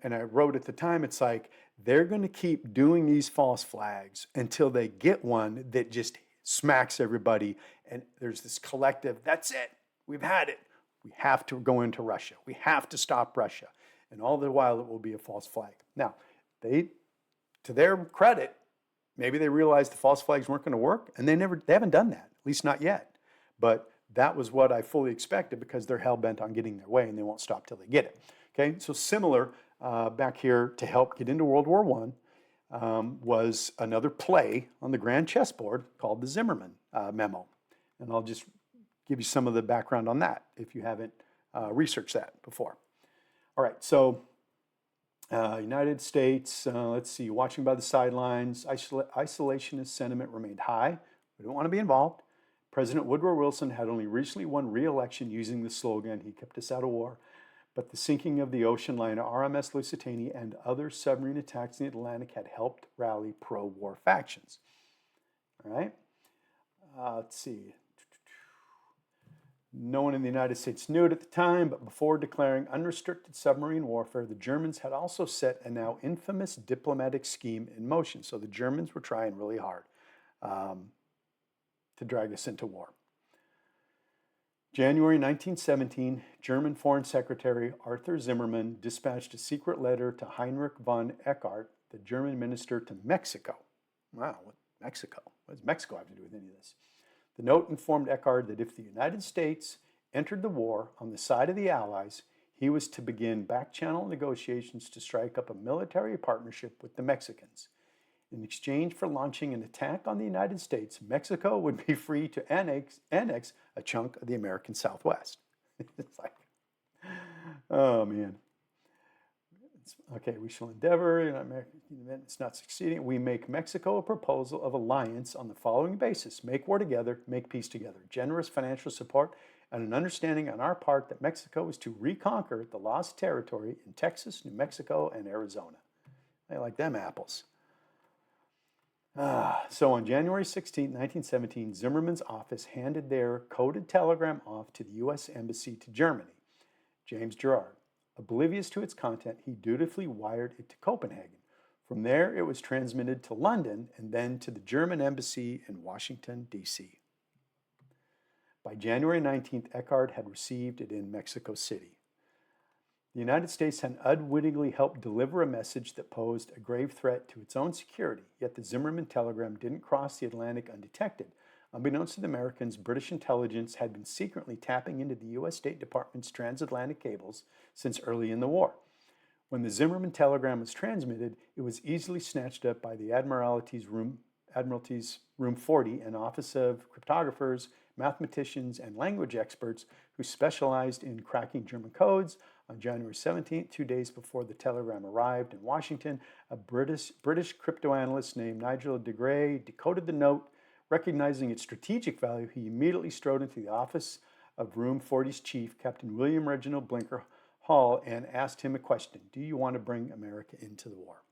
and I wrote at the time, it's like they're going to keep doing these false flags until they get one that just smacks everybody. And there's this collective, that's it, we've had it. We have to go into Russia. We have to stop Russia. And all the while, it will be a false flag. Now, they, to their credit, maybe they realized the false flags weren't going to work, and they haven't done that, at least not yet. But that was what I fully expected because they're hell-bent on getting their way, and they won't stop till they get it. Okay, so similar back here to help get into World War I was another play on the Grand Chessboard called the Zimmerman Memo. And I'll just give you some of the background on that if you haven't researched that before. All right, so United States, let's see, watching by the sidelines, isolationist sentiment remained high. We don't want to be involved. President Woodrow Wilson had only recently won re-election using the slogan, he kept us out of war. But the sinking of the ocean liner RMS Lusitania and other submarine attacks in the Atlantic had helped rally pro-war factions. All right, let's see. No one in the United States knew it at the time, but before declaring unrestricted submarine warfare, the Germans had also set a now infamous diplomatic scheme in motion. So the Germans were trying really hard to drag us into war. January 1917, German Foreign Secretary Arthur Zimmermann dispatched a secret letter to Heinrich von Eckart, the German minister to Mexico. Wow, what Mexico? What does Mexico have to do with any of this? The note informed Eckart that if the United States entered the war on the side of the Allies, he was to begin back-channel negotiations to strike up a military partnership with the Mexicans. In exchange for launching an attack on the United States, Mexico would be free to annex a chunk of the American Southwest. It's like, oh man. Okay, we shall endeavor, it's not succeeding. We make Mexico a proposal of alliance on the following basis. Make war together, make peace together. Generous financial support and an understanding on our part that Mexico is to reconquer the lost territory in Texas, New Mexico, and Arizona. I like them apples. So on January 16, 1917, Zimmermann's office handed their coded telegram off to the U.S. Embassy to Germany. James Gerard. Oblivious to its content, he dutifully wired it to Copenhagen. From there, it was transmitted to London and then to the German embassy in Washington, D.C. By January 19th, Eckart had received it in Mexico City. The United States had unwittingly helped deliver a message that posed a grave threat to its own security, yet the Zimmermann telegram didn't cross the Atlantic undetected. Unbeknownst to the Americans, British intelligence had been secretly tapping into the U.S. State Department's transatlantic cables since early in the war. When the Zimmermann telegram was transmitted, it was easily snatched up by the Admiralty's Room 40, an office of cryptographers, mathematicians, and language experts who specialized in cracking German codes. On January 17th, 2 days before the telegram arrived in Washington, a British cryptoanalyst named Nigel de Grey decoded the note. Recognizing its strategic value, he immediately strode into the office of Room 40's chief, Captain William Reginald Blinker Hall, and asked him a question. Do you want to bring America into the war?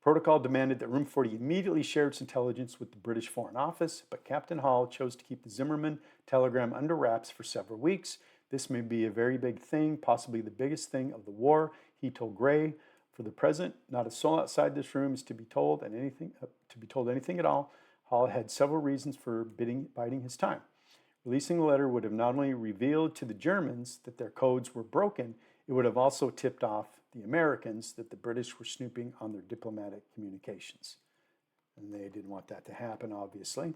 Protocol demanded that Room 40 immediately share its intelligence with the British Foreign Office, but Captain Hall chose to keep the Zimmermann telegram under wraps for several weeks. This may be a very big thing, possibly the biggest thing of the war, he told Gray. For the present, not a soul outside this room is to be told anything at all. Hall had several reasons for biding his time. Releasing the letter would have not only revealed to the Germans that their codes were broken, it would have also tipped off the Americans that the British were snooping on their diplomatic communications. And they didn't want that to happen, obviously.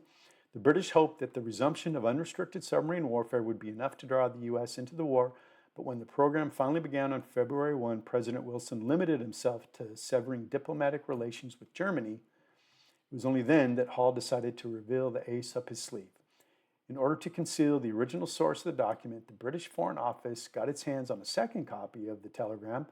The British hoped that the resumption of unrestricted submarine warfare would be enough to draw the U.S. into the war, but when the program finally began on February 1, President Wilson limited himself to severing diplomatic relations with Germany. It was only then that Hall decided to reveal the ace up his sleeve. In order to conceal the original source of the document, the British Foreign Office got its hands on a second copy of the telegram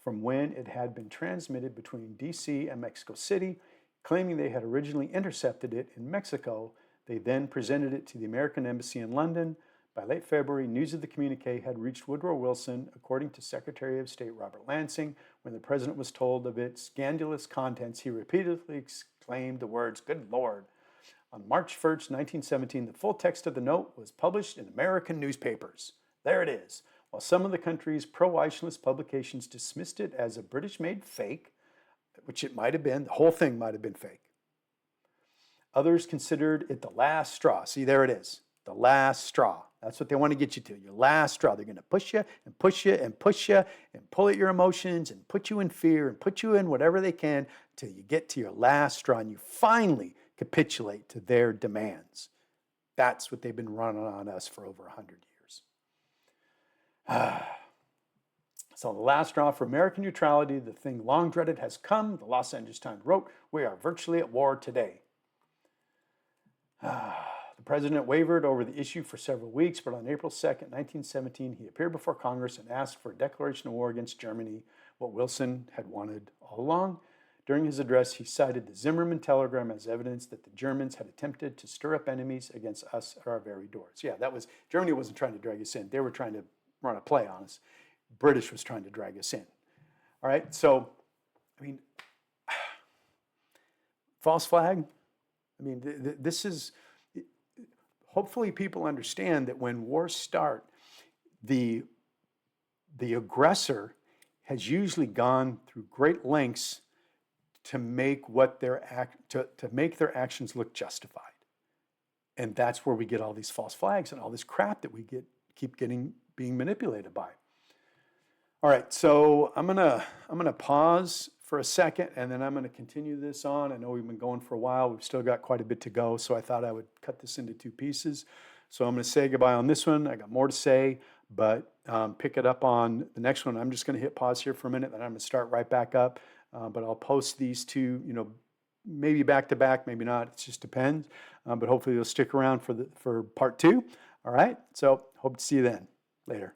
from when it had been transmitted between D.C. and Mexico City, claiming they had originally intercepted it in Mexico. They then presented it to the American Embassy in London. By late February, news of the communique had reached Woodrow Wilson, according to Secretary of State Robert Lansing. When the president was told of its scandalous contents, he repeatedly exclaimed the words, "Good Lord." On March 1st, 1917, the full text of the note was published in American newspapers. There it is. while some of the country's pro-Icelandist publications dismissed it as a British-made fake, which it might have been, the whole thing might have been fake. Others considered it the last straw. See, there it is, the last straw. That's what they want to get you to, your last straw. They're going to push you and push you and push you and pull at your emotions and put you in fear and put you in whatever they can till you get to your last straw and you finally capitulate to their demands. That's what they've been running on us for over 100 years. So the last straw for American neutrality, the thing long dreaded, has come. The Los Angeles Times wrote, "We are virtually at war today." The president wavered over the issue for several weeks, but on April 2nd, 1917, he appeared before Congress and asked for a declaration of war against Germany, what Wilson had wanted all along. During his address, he cited the Zimmerman telegram as evidence that the Germans had attempted to stir up enemies against us at our very doors. Yeah, Germany wasn't trying to drag us in. They were trying to run a play on us. British was trying to drag us in. All right, so, I mean, false flag. I mean, this is, hopefully people understand that when wars start, the aggressor has usually gone through great lengths to make their actions look justified. And that's where we get all these false flags and all this crap that we keep being manipulated by. All right, so I'm gonna pause for a second and then I'm gonna continue this on. I know we've been going for a while. We've still got quite a bit to go, so I thought I would cut this into two pieces. So I'm gonna say goodbye on this one. I got more to say, but pick it up on the next one. I'm just gonna hit pause here for a minute, then I'm gonna start right back up. But I'll post these two, maybe back to back, maybe not. It just depends. But hopefully you'll stick around for part two. All right, so hope to see you then. Later.